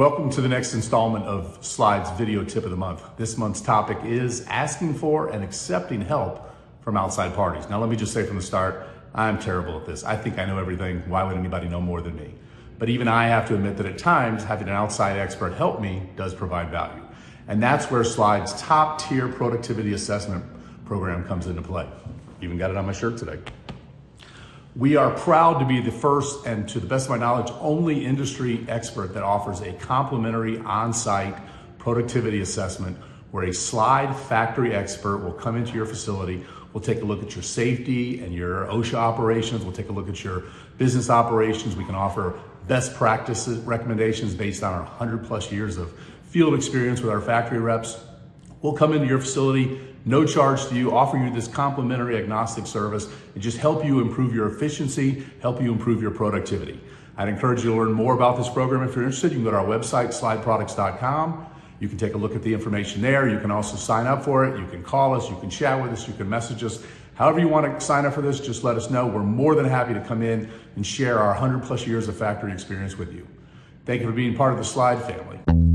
Welcome to the next installment of Slide's video tip of the month. This month's topic is asking for and accepting help from outside parties. Now, let me just say from the start, I'm terrible at this. I think I know everything. Why would anybody know more than me? But even I have to admit that at times, having an outside expert help me does provide value. And that's where Slide's top tier productivity assessment program comes into play. Even got it on my shirt today. We are proud to be the first and, to the best of my knowledge, only industry expert that offers a complimentary on-site productivity assessment where a Slide factory expert will come into your facility. We'll take a look at your safety and your OSHA operations. We'll take a look at your business operations. We can offer best practices recommendations based on our 100+ years of field experience with our factory reps. We'll come into your facility, no charge to you, offer you this complimentary agnostic service and just help you improve your efficiency, help you improve your productivity. I'd encourage you to learn more about this program. If you're interested, you can go to our website, slideproducts.com. You can take a look at the information there. You can also sign up for it. You can call us, you can chat with us, you can message us. However you want to sign up for this, just let us know. We're more than happy to come in and share our 100+ years of factory experience with you. Thank you for being part of the Slide family.